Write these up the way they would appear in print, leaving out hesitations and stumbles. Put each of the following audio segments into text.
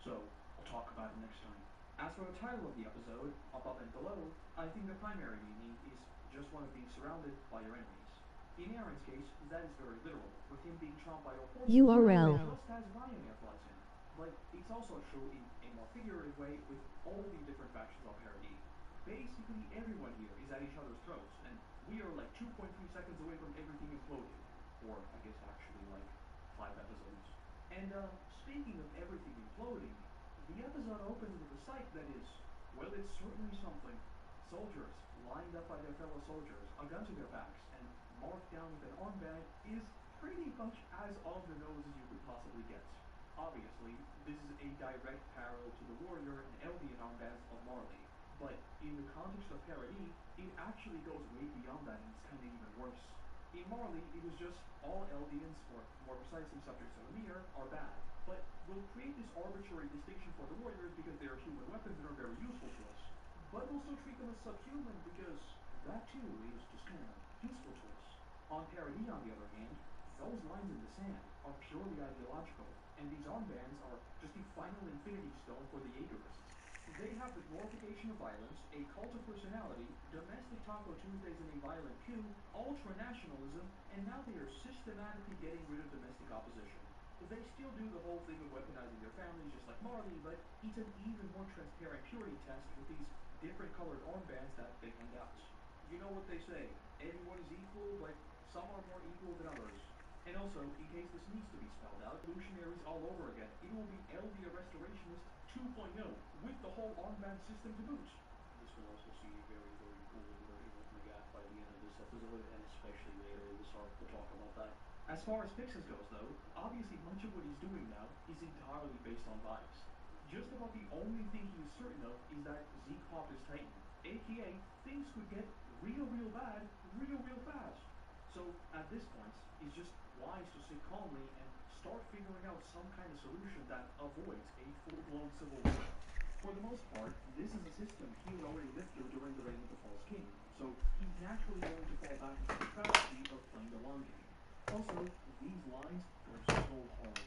So, I'll talk about it next time. As for the title of the episode, Above and Below, I think the primary meaning is just one of being surrounded by your enemies. In Aaron's case, that is very literal, with him being chomped by a horse URL. just as Ryanair flies in. But it's also true in a more figurative way with all the different factions of Parody. Basically, everyone here is at each other's throats, and we are like 2.3 seconds away from everything imploding. Or, I guess actually like 5 episodes. And, speaking of everything imploding, the episode opens with a sight that is, well, it's certainly something. Soldiers, lined up by their fellow soldiers, a gun to their backs, and marked down with an armband is pretty much as on the nose as you could possibly get. Obviously, this is a direct parallel to the Warrior and Eldian armbands of Marley, but in the context of parody, it actually goes way beyond that and it's kinda even worse. In Marley, it was just all Eldians, or more precisely subjects of Ymir, are bad, but we'll create this arbitrary distinction for the Warriors because they are human weapons and are very useful to us. But we'll still treat them as subhuman because that too is just kind of useful to us. On parody, on the other hand, those lines in the sand are purely ideological, and these armbands are just the final infinity stone for the Jaegerists. They have the glorification of violence, a cult of personality, domestic Taco Tuesdays in a violent coup, ultra-nationalism, and now they are systematically getting rid of domestic opposition. They still do the whole thing of weaponizing their families just like Marley, but it's an even more transparent purity test with these different colored armbands that they hand out. You know what they say, everyone is equal, but some are more equal than others. And also, in case this needs to be spelled out, revolutionaries all over again. It will be Eldia Restorationist 2.0 with the whole armband system to boot. This will also see a very, very old version of Magath by the end of this episode, and especially later in this arc, we'll talk about that. As far as Pixis goes, though, obviously much of what he's doing now is entirely based on vibes. Just about the only thing he is certain of is that Zeke popped his Titan, aka things could get real bad, real fast. So, at this point, it's just wise to sit calmly and start figuring out some kind of solution that avoids a full-blown civil war. For the most part, this is a system he has already lived through during the reign of the False King, so he's naturally going to fall back into the strategy of playing the long game. Also, these lines go so hard.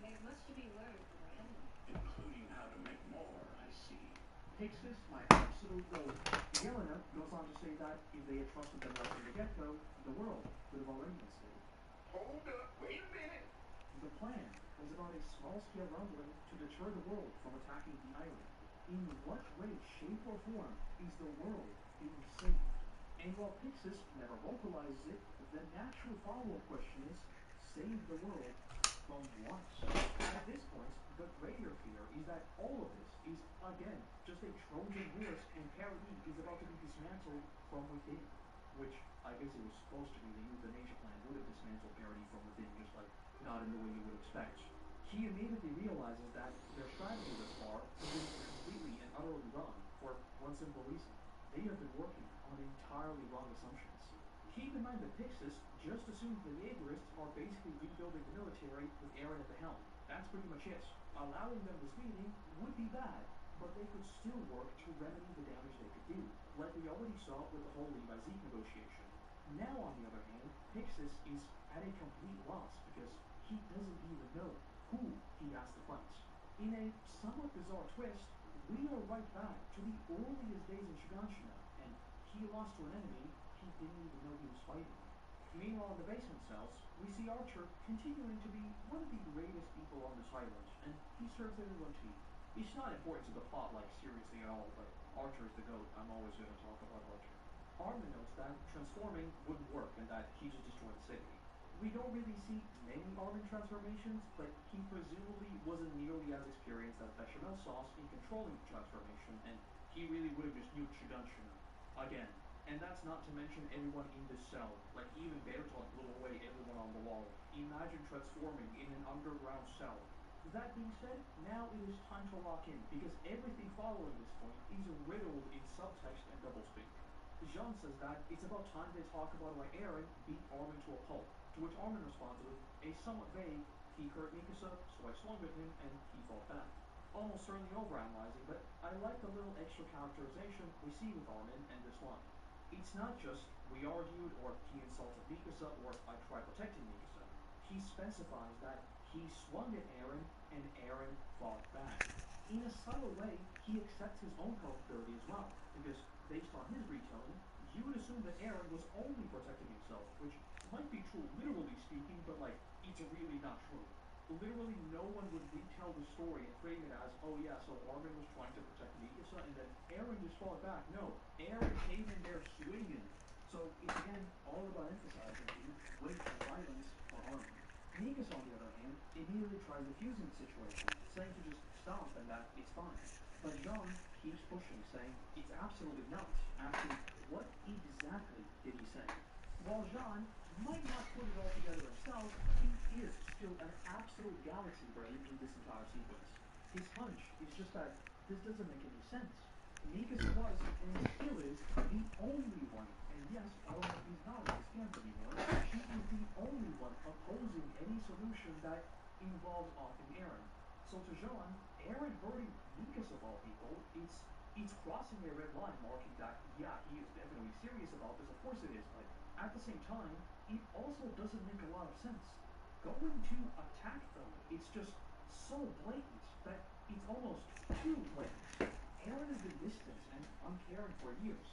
You have much to be learned from your enemy. Including how to make more, I see. Pixis, my absolute gold. Yelena goes on to say that if they had trusted them right from the get-go, the world would have already been saved. Hold up, wait a minute! The plan was about a small-scale rumbling to deter the world from attacking the island. In what way, shape, or form is the world being saved? And while Pixis never vocalizes it, the natural follow-up question is, save the world from what? At this point, the greater fear is that all of this is, again, just a Trojan horse and parody is about to be dismantled from within. Which, I guess it was supposed to be the euthanasia plan would have dismantled parody from within, just like, not in the way you would expect. He immediately realizes that their strategy thus far has been completely and utterly wrong for one simple reason. They have been working on entirely wrong assumptions. Keep in mind that Pixis just assumes the Jaegerists are basically rebuilding the military with Eren at the helm. That's pretty much it. Allowing them this meeting would be bad, but they could still work to remedy the damage they could do, like we already saw with the whole Levi Zeke negotiation. Now, on the other hand, Pixis is at a complete loss because he doesn't even know who he has to fight. In a somewhat bizarre twist, we are right back to the earliest days in Shiganshina, and he lost to an enemy he didn't even know he was fighting. Meanwhile, in the basement cells, we see Archer continuing to be one of the greatest people on this island, and he serves everyone tea. It's not important to the plot, like, seriously at all, but Archer is the GOAT. I'm always going to talk about Archer. Armin notes that transforming wouldn't work and that he just destroyed the city. We don't really see many Armin transformations, but he presumably wasn't nearly as experienced as Bechamel Sauce in controlling the transformation, and he really would have just nuked Shiganshina. Again. And that's not to mention everyone in this cell. Like, even Bertolt blew away everyone on the wall. Imagine transforming in an underground cell. That being said, now it is time to lock in, because everything following this point is riddled in subtext and doublespeak. Jean says that it's about time they talk about why Eren beat Armin to a pulp, to which Armin responds with a somewhat vague, he hurt Mikasa, so I swung at him, and he fought back. Almost certainly overanalyzing, but I like the little extra characterization we see with Armin and this line. It's not just, we argued, or he insulted Mikasa, or I tried protecting Mikasa. He specifies that he swung at Eren, and Eren fought back. In a subtle way, he accepts his own culpability as well, because based on his retelling, you would assume that Aaron was only protecting himself, which might be true literally speaking, but like, it's really not true. Literally no one would retell the story and frame it as, oh yeah, so Armin was trying to protect Mikasa and then Aaron just fought back. No, Aaron came in there swinging. So it's again all about emphasizing the weight and violence for Armin. Mikasa, on the other hand, immediately tries defusing the situation, saying to just stop and that it's fine. But Jean keeps pushing, saying it's absolutely not, asking what exactly did he say? While Jean might not put it all together himself, he is still an absolute galaxy brain in this entire sequence. His hunch is just that this doesn't make any sense. Mikasa was, and still is, the only one, and yes, Armin is not in this camp anymore, she is the only one opposing any solution that involves offing Aaron. So to Jean, Aaron hurting Mikasa of all people, it's crossing a red line, marking that, yeah, he is definitely serious about this, of course it is, but at the same time, it also doesn't make a lot of sense. Going to attack them, it's just so blatant that it's almost too blatant. Aaron has been distant and uncaring for years.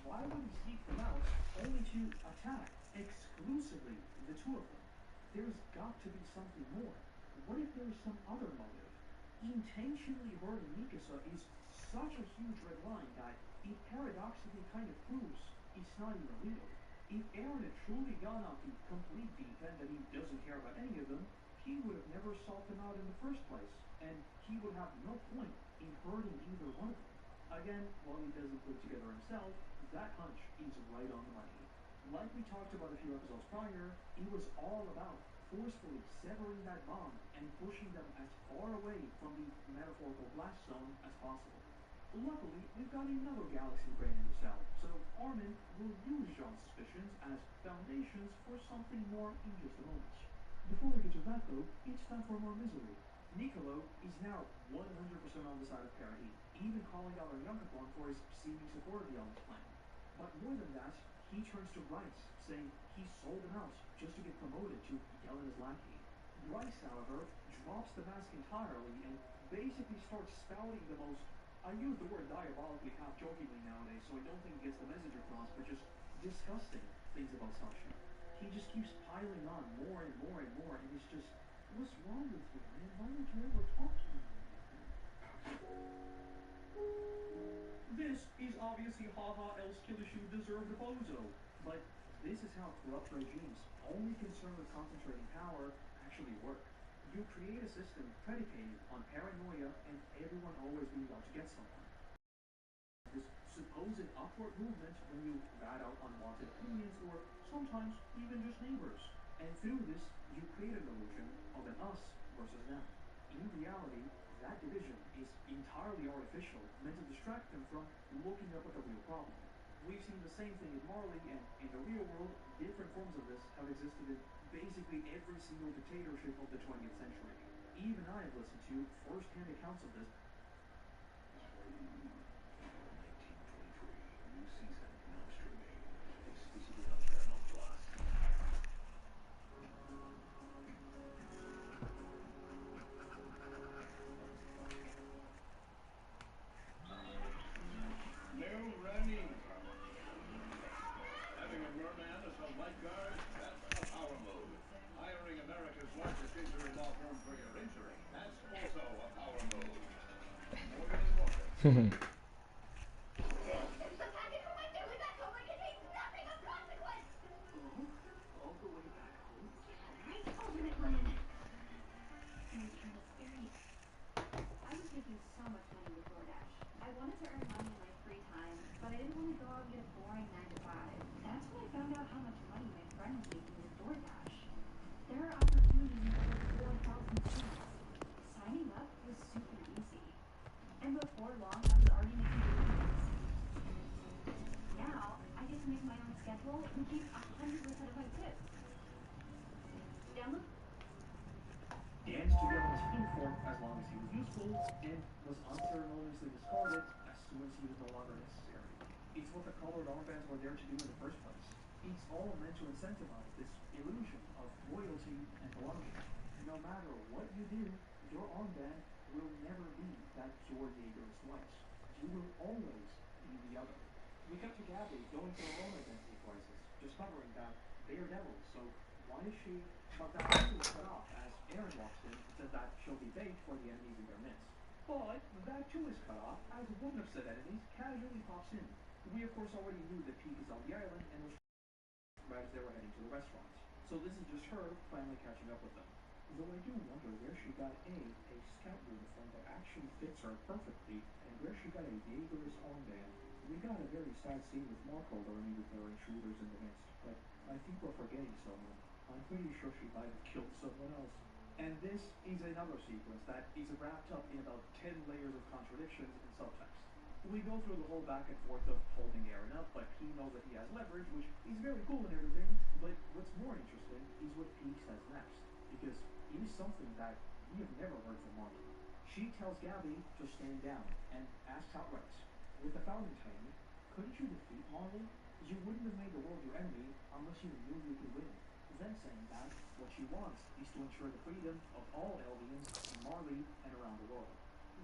Why would he seek them out only to attack exclusively the two of them? There's got to be something more. What if there's some other motive? Intentionally hurting Mikasa is such a huge red line that it paradoxically kind of proves it's not even real. If Aaron had truly gone out the complete deep end and he doesn't care about any of them, he would have never sought them out in the first place, and he would have no point in hurting either one of them. Again, while he doesn't put it together himself, that hunch is right on the money. Like we talked about a few episodes prior, it was all about forcefully severing that bond and pushing them as far away from the metaphorical blast zone as possible. Luckily, we've got another galaxy brain in the cell, so Armin will use Jean's suspicions as foundations for something more in just a moment. Before we get to that though, it's time for more misery. Niccolo is now 100% on the side of parity, even calling out Yankapon for his seeming support of the Elm's plan. But more than that, he turns to Bryce, saying he sold him out just to get promoted to Yelena's lackey. Bryce, however, drops the mask entirely and basically starts spouting the most, I use the word diabolically half-jokingly nowadays, so I don't think it gets the message across, but just disgusting things about Sasha. He just keeps piling on more and more and more, and it's just, what's wrong with you, man? Why don't you ever talk to me like that? This is obviously haha else Killishu deserved a bozo, but this is how corrupt regimes, only concerned with concentrating power, actually work. You create a system predicated on paranoia and everyone always being out to get someone. This supposed upward movement when you rat out unwanted opinions or sometimes even just neighbors. And through this, you create an illusion of an us versus them. In reality, that division is entirely artificial, meant to distract them from looking up at the real problem. We've seen the same thing in Marley, and in the real world, different forms of this have existed in basically every single dictatorship of the 20th century. Even I have listened to first-hand accounts of this. 1923, new season, now streaming, exclusively on Paramount Plus. No running. Having a merman as a lifeguard, that's a power move. Hiring America's largest injury law firm for your injury, that's also a power move. Morgan & Morgan. It's the packet from my family back home. It contains nothing of consequence. Oh, all the way back home? Yeah, right. Alternate plan. My turn is scary. I was making so much money with DoorDash. I wanted to earn money in my free time, but I didn't want to go out and get a boring 9 to 5. That's when I found out how much money my friend was making with DoorDash. There are opportunities in over 4,000 states. Signing up was super easy. And before long, I was already making millions. Now, I get to make my own schedule and keep 100% of my tips. Download. Dan's to Yelena's uniform as long as he was useful, and was unceremoniously discarded as soon as he was no longer necessary. It's what the colored armbands were there to do in the first place. It's all meant to incentivize this illusion of loyalty and belonging. No matter what you do, your armband will never be that your neighbor's twice. You will always be the other. We cut to Gabby going through her own identity crisis, discovering that they are devils, so why is she? But that also is cut off as Aaron walks in and says that she'll be bait for the enemies in their midst. But that too is cut off as one of said enemies casually pops in. We of course already knew that Pete is on the island and was right as they were heading to the restaurant. So this is just her finally catching up with them. Though I do wonder where she got a scout uniform that actually fits her perfectly, and where she got a Jaeger's armband. We got a very sad scene with Marco learning that there are intruders in the midst, but I think we're forgetting someone. I'm pretty sure she might have killed someone else. And this is another sequence that is wrapped up in about 10 layers of contradictions and subtext. We go through the whole back and forth of holding Aaron up, but he knows that he has leverage, which is very cool and everything, but what's more interesting is what Pete says next, because it is something that we have never heard from Marty. She tells Gabby to stand down and asks outright, with the founding training, couldn't you defeat Marley? You wouldn't have made the world your enemy unless you knew you could win. Then saying that what she wants is to ensure the freedom of all Eldians in Marley and around the world.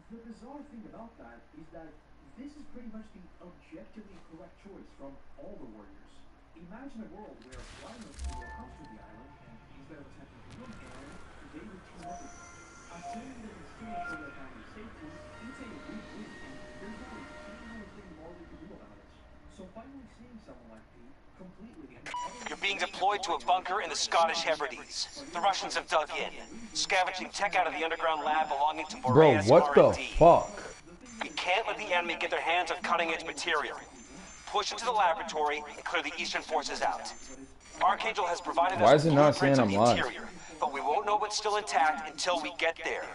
The bizarre thing about that is that this is pretty much the objectively correct choice from all the warriors. Imagine a world where Rhino Steel comes to the island and instead of attempting to win Aaron, they would team up with him. Assuming they can still ensure their family's safety, it's a weak win and there's not a single thing Marley could do about it. So finally seeing someone like Pete completely and utterly... You're being deployed to a bunker in the Scottish Hebrides. The Russians have dug in, scavenging tech out of the underground lab belonging to Bro, Boreas what the R&D. fuck? We can't let the enemy get their hands on cutting-edge material. Push into the laboratory and clear the Eastern forces out. Archangel has provided Why us is it with not saying blueprints of I'm the live? interior, but we won't know what's still intact until we get there.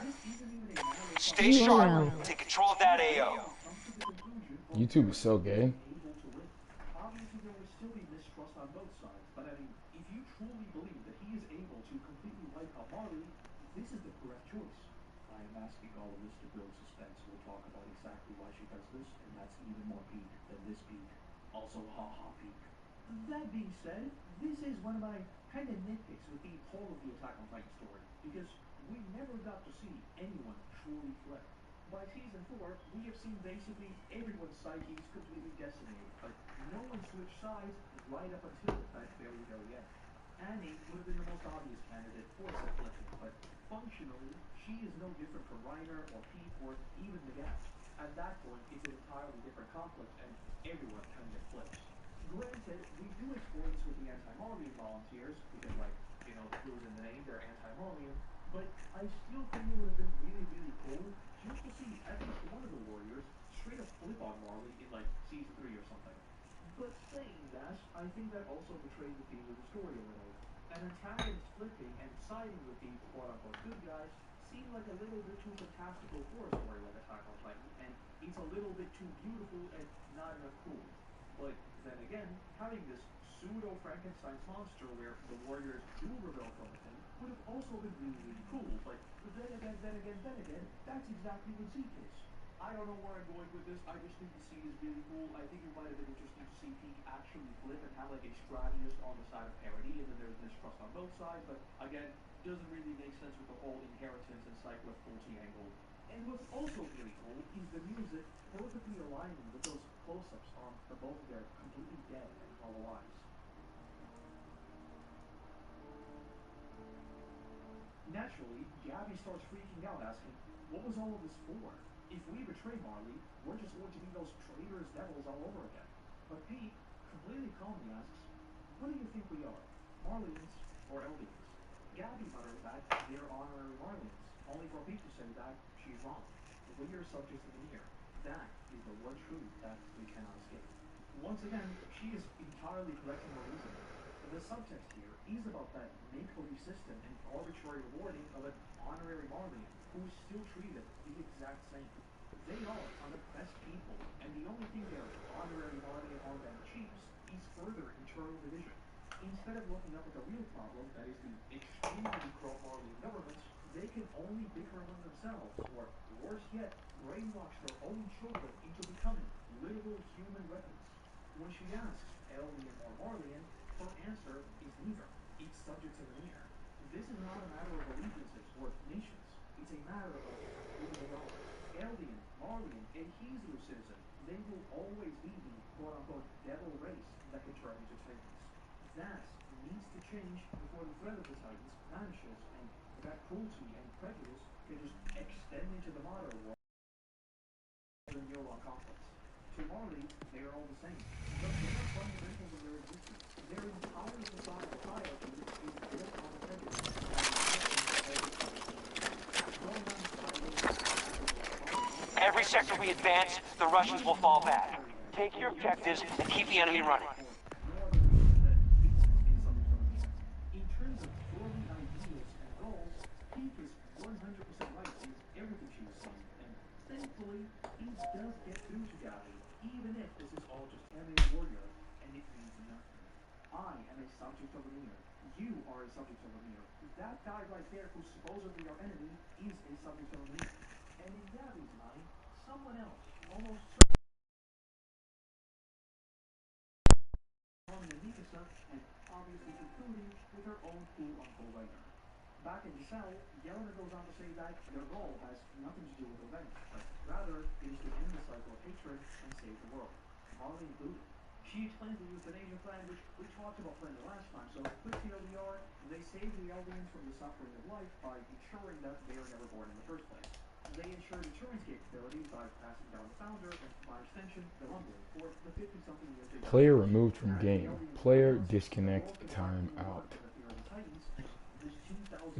Stay URL. sharp. Take control of that AO. YouTube is so gay. Obviously, there will still be mistrust on both sides, but I mean, if you truly believe that he is able to completely wipe out Marley, this is the correct choice. I am asking all of this to build suspense. We'll talk about exactly why she does this, and that's even more peak than this peak. Also, haha peak. That being said, this is one of my kind of nitpicks with the whole of the Attack on Titan story, because we never got to see anyone truly flip. By season 4, we have seen basically everyone's psyches completely decimated, but no one switched sides right up until that very, very end. Annie would have been the most obvious candidate for said flipping, but functionally, she is no different from Reiner or Pete or even Nagant. At that point, it's an entirely different conflict, and everyone kind of flips. Granted, we do explore this with the anti-Marlian volunteers, because, like, you know, the clues in the name, they're anti-Marlian, but I still think it would have been really, really cool just to see at least one of the warriors straight up flip on Marley in, like, season 3 or something. But saying that, I think that also betrays the theme of the story a little. An antagonist flipping and siding with the quote-unquote good guys seem like a little bit too fantastical for a story like Attack on Titan, and it's a little bit too beautiful and not enough cool. But then again, having this pseudo-Frankenstein's monster where the warriors do rebel from within would have also been really, really cool, but then again, that's exactly what Zeke is. I don't know where I'm going with this, I just think the scene is really cool. I think it might have been interesting to see Pete actually flip and have like a strategist on the side of parody, and then there's mistrust on both sides, but again, doesn't really make sense with the whole inheritance and cycle of cruelty angle. And what's also really cool is the music perfectly aligning with those close-ups on the both of their completely dead and hollow eyes. Naturally, Gabby starts freaking out, asking, what was all of this for? If we betray Marley, we're just going to be those traitorous devils all over again. But Pete completely calmly asks, what do you think we are? Marlians or Eldians? Gabby mutters that they're honorary Marlians, only for Pete to say that she's wrong. We are subjects of the Mir. That is the one truth that we cannot escape. Once again, she is entirely correct in her reasoning. The subtext here is about that make-believe system and arbitrary rewarding of an honorary Marlian who is still treated the exact same. They are the best people, and the only thing their honorary Marlian armband achieves is further internal division. Instead of looking up at the real problem, that is the extremely pro-Marlian government, they can only bicker among themselves, or worse yet, brainwash their own children into becoming literal human weapons. When she asks Eldian or Marlian, her answer is neither. It's subjects of the Mir. This is not a matter of allegiances or nations. It's a matter of who they are. Eldian, Marley, a Hebrew citizen, they will always be the quote-unquote devil race that can turn into Titans. That needs to change before the threat of the Titans vanishes, and that cruelty and prejudice can just extend into the modern world and year-long conflicts. To Marley, they are all the same, but they are fundamentals of their existence. Their entire societal hierarchy is built on prejudice. Every sector we advance, the Russians will fall back. Take your objectives and keep the enemy running. In terms of purely ideas and goals, Pete is 100% right in everything she was saying, and thankfully, he does get through to Gabby, even if this is all just him a warrior, and it means nothing. I am a subject of Amir. You are a subject of Amir. That guy right there who's supposedly our enemy is a subject of Amir. And in Gabby's mind, someone else, almost and Mikasa, and obviously concluding with her own cool Uncle Rainer. Back in the cell, Yelena goes on to say that their goal has nothing to do with revenge, but rather it is to end the cycle of hatred and save the world, Marley included. She explains the euthanasia plan, which we talked about plenty last time, so quick TLDR, they save the aliens from the suffering of life by ensuring that they are never born in the first place. They ensure deterrence capabilities by passing down the founder, and by extension, the Rumbling, for the 50-something years they Player removed from game. Player disconnect time out.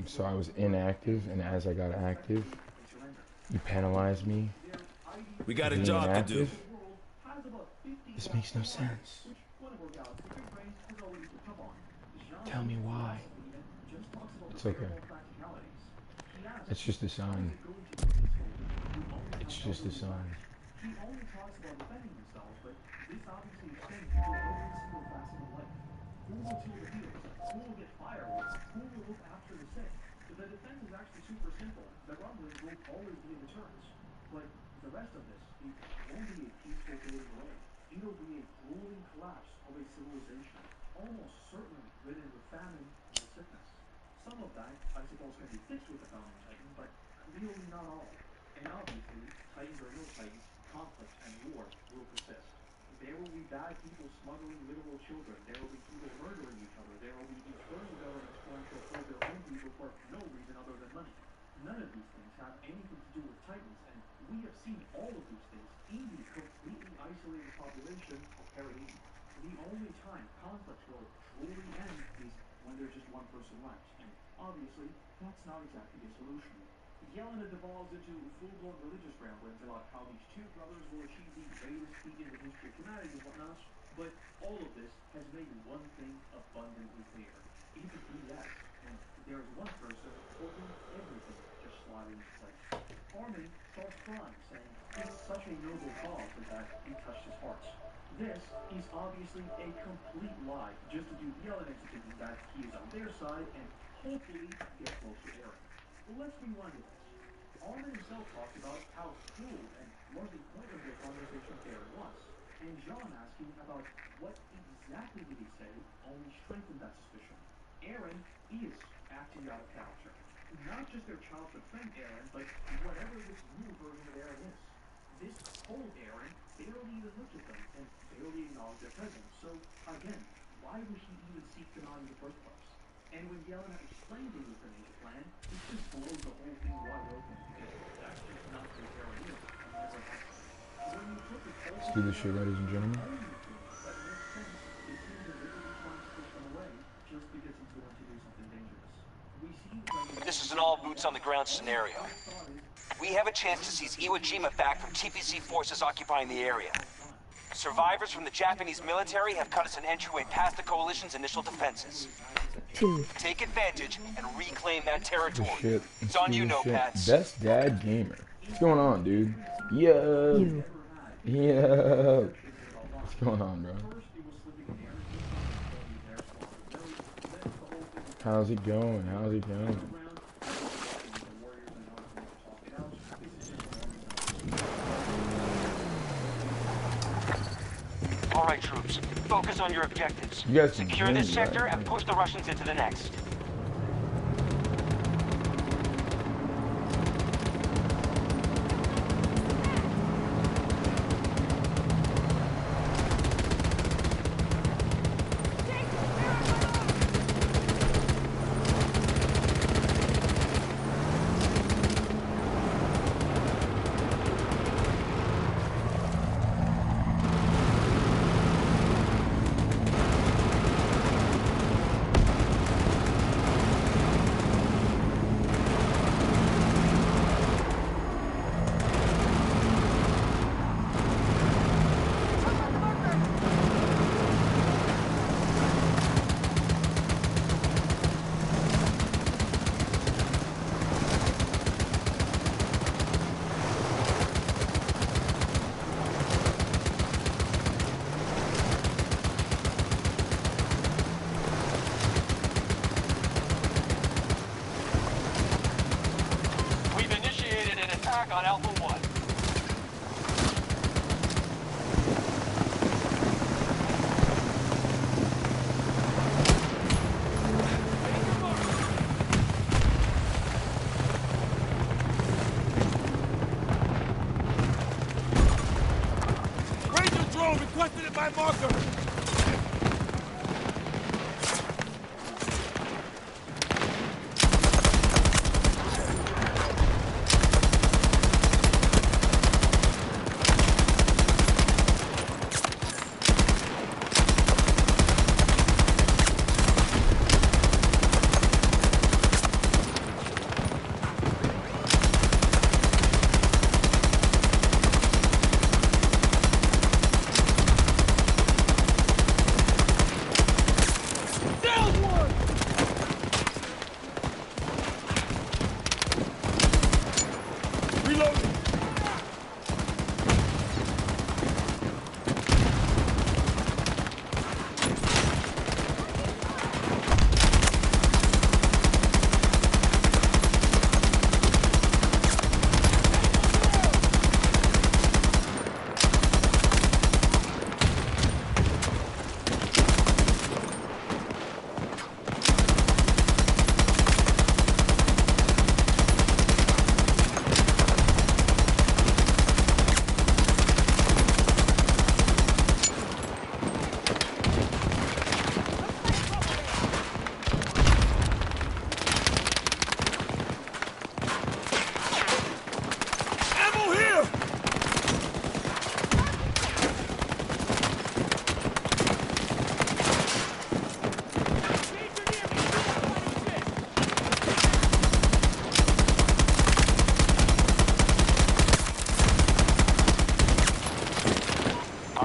So I was inactive, and as I got active, you penalized me. We got a job to do. This makes no sense. Tell me why. It's okay. It's just a sign. It's just a sign. He only talks about defending themselves, but this obviously extends into every single facet of life. Who will till the fields? Who will get firewood? Who will look after the sick? The defense is actually super simple. The Rumblings will always be in deterrence. But the rest of this, it won't be a peaceful fading away. It'll be a grueling collapse of a civilization, almost certainly ridden with famine and sickness. Some of that, I suppose, can be fixed with the founding Titan, but clearly not all. And obviously, Titans or no Titans, conflict and war will persist. There will be bad people smuggling literal children. There will be people murdering each other. There will be eternal governments trying to uphold their own people for no reason other than money. None of these things have anything to do with Titans, and we have seen all of these things in the completely isolated population of Paradis. The only time conflict will truly end is when there's just one person left, and obviously, that's not exactly a solution. Yelena devolves into full-blown religious ramblings about how these two brothers will achieve the greatest feat in the history of humanity and whatnot, but all of this has made one thing abundantly clear. It's BS, and there is one person for whom everything just slides into place. Armin starts crying, saying it's such a noble cause and that he touched his heart. This is obviously a complete lie, just to do Yelena into thinking that he is on their side and hopefully get close to Eren. Well, let's rewind a bit. Armin himself talked about how cruel and largely pointless their conversation with Eren was, and Jean asking about what exactly did he say only strengthened that suspicion. Eren is acting out of character. Not just their childhood friend Eren, but whatever this new version of Eren is. This cold Eren barely even looked at them and barely acknowledged their presence, so again, why would he even seek them out in the first place? And when Yelena explained the euthanasia plan, it just blows the whole thing wide open, because that's just not who Eren is, and never has been. When you put the Let's do this shit, ladies and gentlemen. only thing that makes sense is him deliberately trying to push them away, just because he's going to do something dangerous. We see This is an all-boots-on-the-ground scenario. We have a chance to seize Iwo Jima back from TPC forces occupying the area. Survivors from the Japanese military have cut us an entryway past the coalition's initial defenses. Take advantage and reclaim that territory. Shit. It's on you, Shit. Notepads. Best dad gamer. What's going on, dude? Yo. Yo. What's going on, bro? How's it going? How's it going? All right, troops. Focus on your objectives. You guys secure this sector and push the Russians into the next. drone requested at my marker.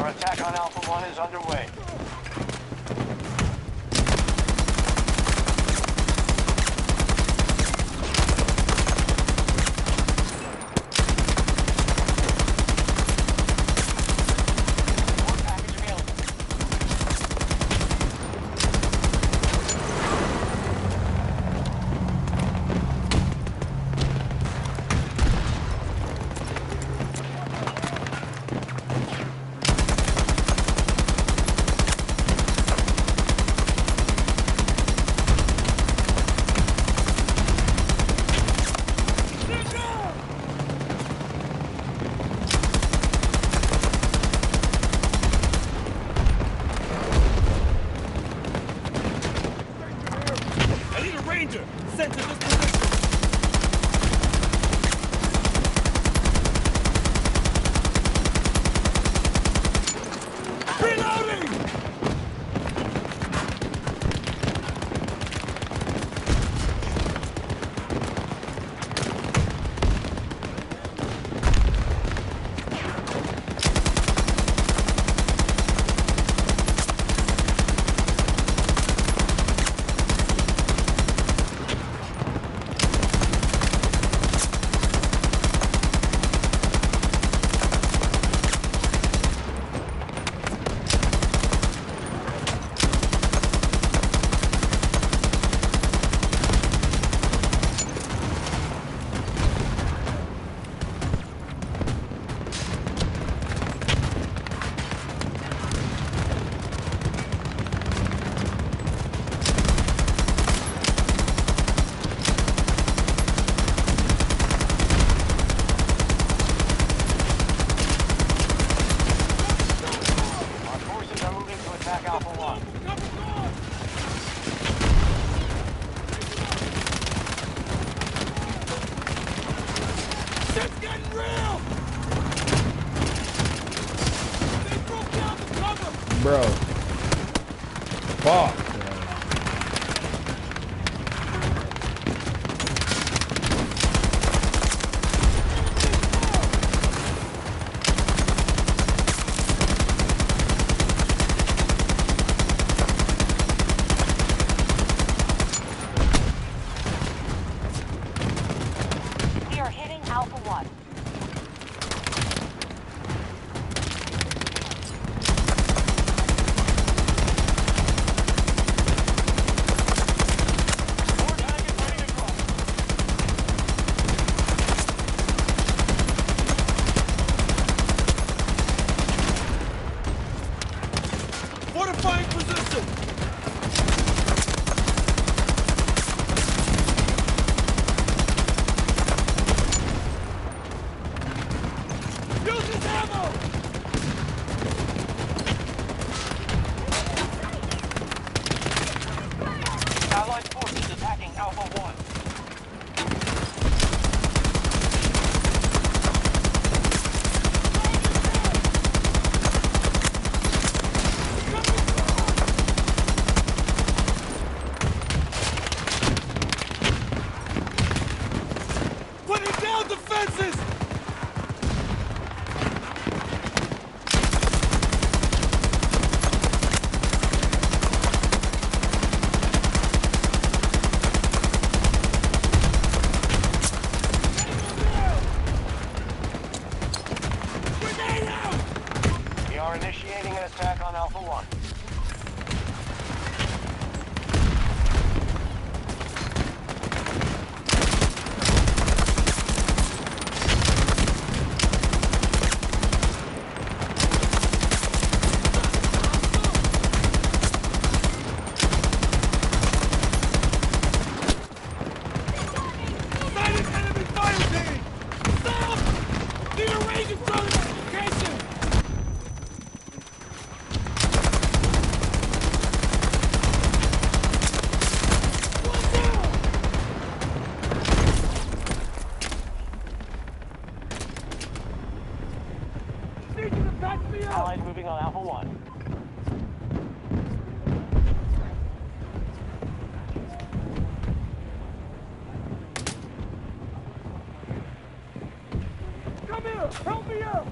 Attack on Alpha 1 is underway. Sent to this position. Reloading! Bro. Fuck. We are hitting Alpha 1. Fortifying position! Use his ammo! are initiating an attack on Alpha 1. Sighted enemy fire team! Stop! Need a range control location! Need you to patch me up! Allies moving on Alpha 1. Come here! Help me out!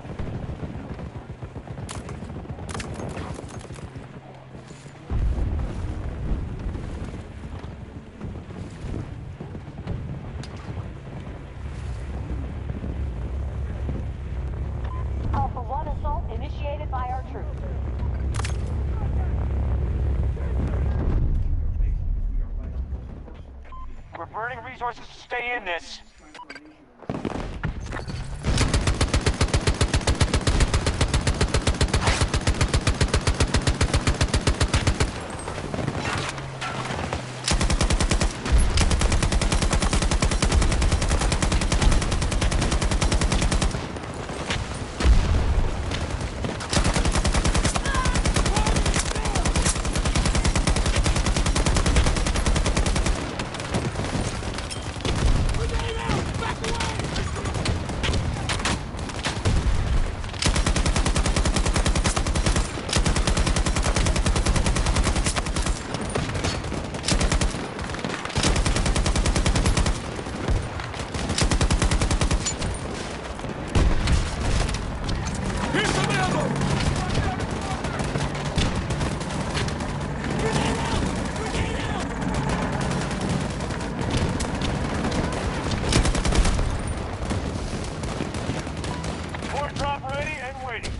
Alpha 1 assault initiated by our troops. We're burning resources to stay in this. Grenade out! Back away! Here's some ammo! Grenade out! Grenade out! Port drop ready and waiting.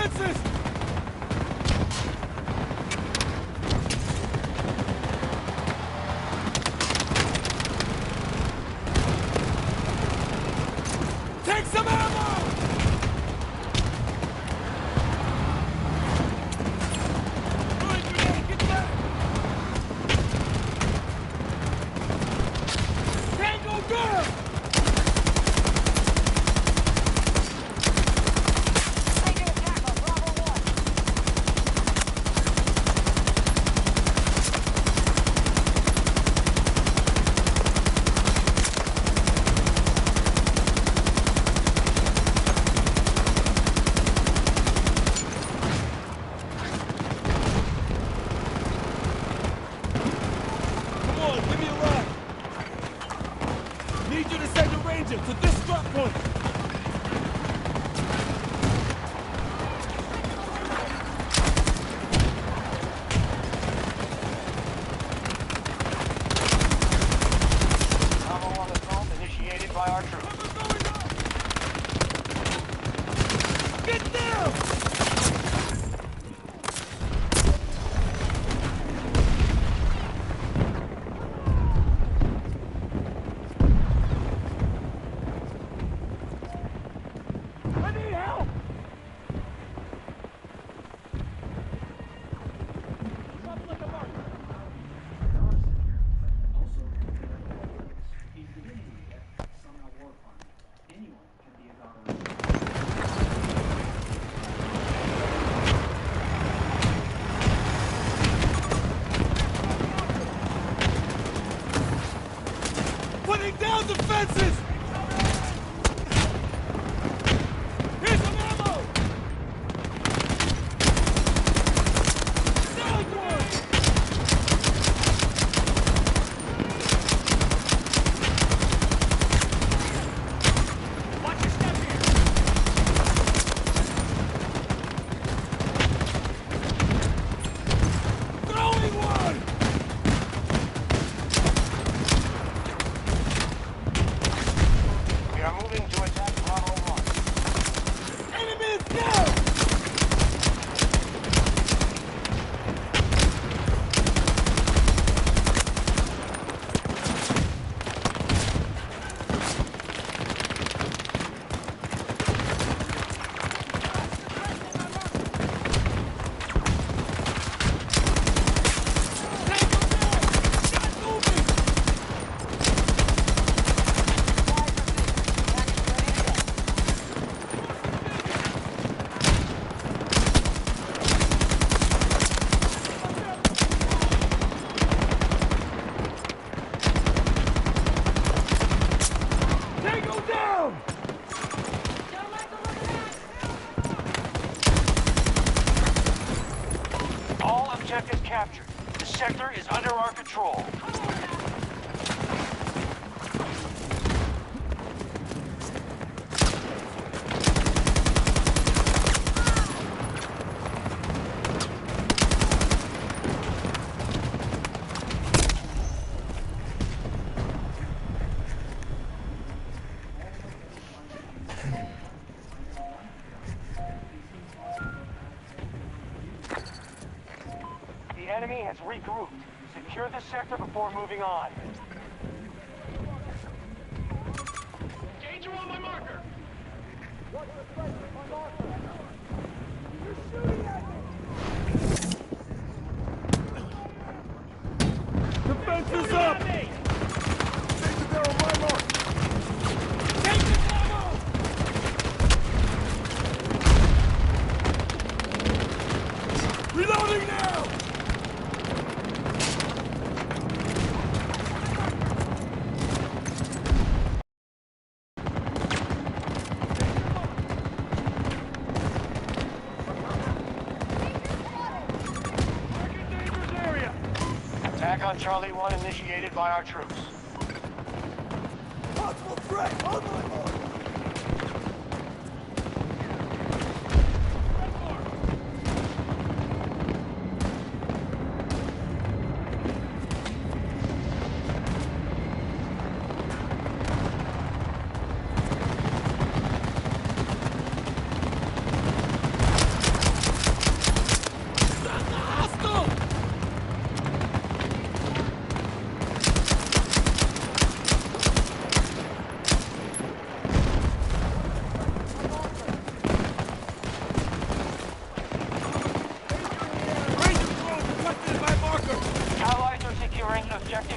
fences! Take some ammo! Good, grenade, get back! Tango down! Taking attack on Bravo 1. Come on, give me a ride. Need you to send a ranger to this drop point. Bravo on assault initiated by our troops. Get down! I need help! Also, in divinity that somehow work on anyone can be a god or Putting down the fences! Here's some ammo! Down one! Watch your step here! Throwing one! We are moving to attack Bravo 1. Enemy is down! Tango down! All objectives captured. The sector is under our control. The enemy has regrouped. Secure this sector before moving on. Danger on my marker! The fence is up! Take the barrel on my mark! Take the ammo! Reloading now! Target dangerous area! Attack on Charlie 1 initiated by our troops. Possible threat on my mark!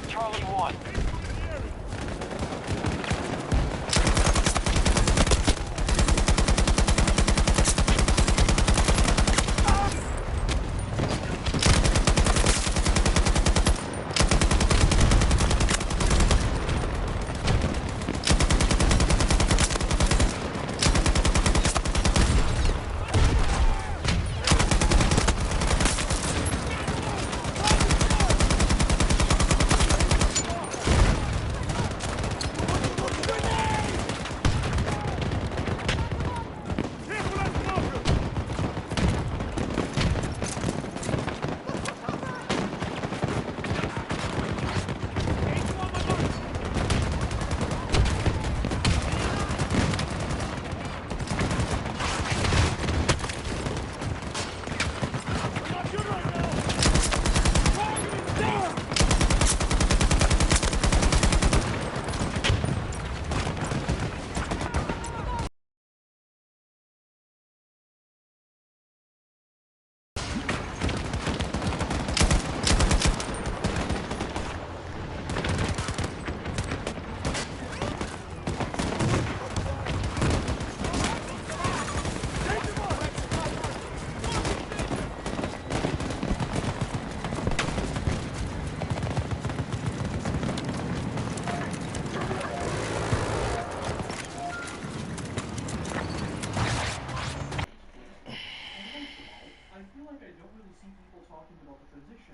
Objective Charlie 1.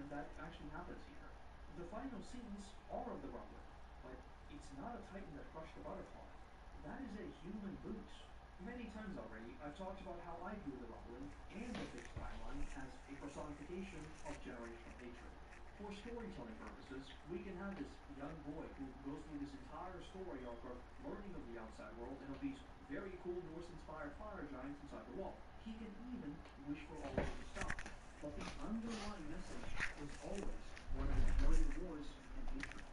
That actually happens here. The final scenes are of the rumbling, but it's not a titan that crushed the butterfly. That is a human boot. Many times already, I've talked about how I view the rumbling and the fixed timeline as a personification of generational hatred. For storytelling purposes, we can have this young boy who goes through this entire story arc of learning of the outside world and of these very cool Norse-inspired fire giants inside the wall. He can even wish for all of this to stop. But the underlying message was always one of exploited wars and hatred.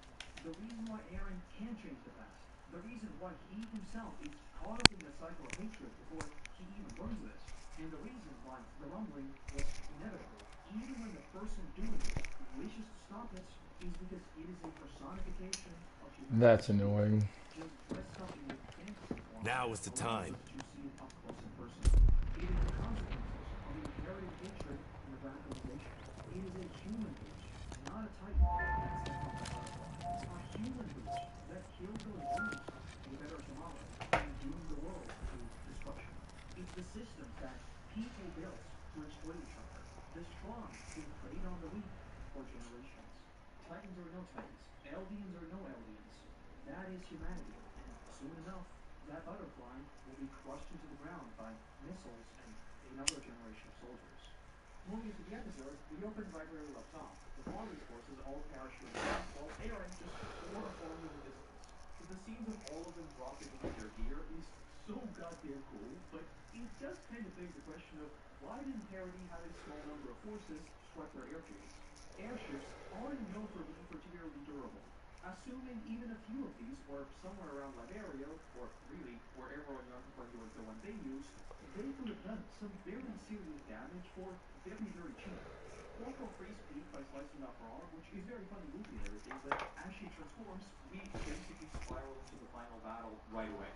The reason why Aaron can change the past, the reason why he himself is caught up in the cycle of hatred before he even learns this, and the reason why the rumbling was inevitable, even when the person doing it wishes to stop it, is because it is a personification of humanity. That's annoying. Just press something in fantasy form. Now is the time. To see it up close and personal. It is the consequences of inherited hatred and radicalization. It is a human boot, not a titan that sets off the butterfly. A human boot that killed those workers for a better tomorrow and doomed the world to destruction. It's the systems that people built to exploit each other. The strong who preyed on the weak for generations. Titans or no titans, Eldians or no Eldians. That is humanity, and soon enough, that butterfly will be crushed into the ground by missiles and another generation of soldiers. Moving into the episode, we open right where we left off. The father's forces all parachuting down, while Aaron just sort of falling in the distance. The scenes of all of them dropping into their gear is so goddamn cool, but it does kind of beg the question of why didn't Parody have a small number of forces strike their airfields? Airships aren't known for being particularly durable. Assuming even a few of these were somewhere around Liberia, or really wherever on Yom Kippur was the one they used, they could have done some very serious damage for very, very cheap. Corporal Freeze peaked by slicing off her arm, which is very funny movie and everything, but as she transforms, we basically spiral into the final battle right away.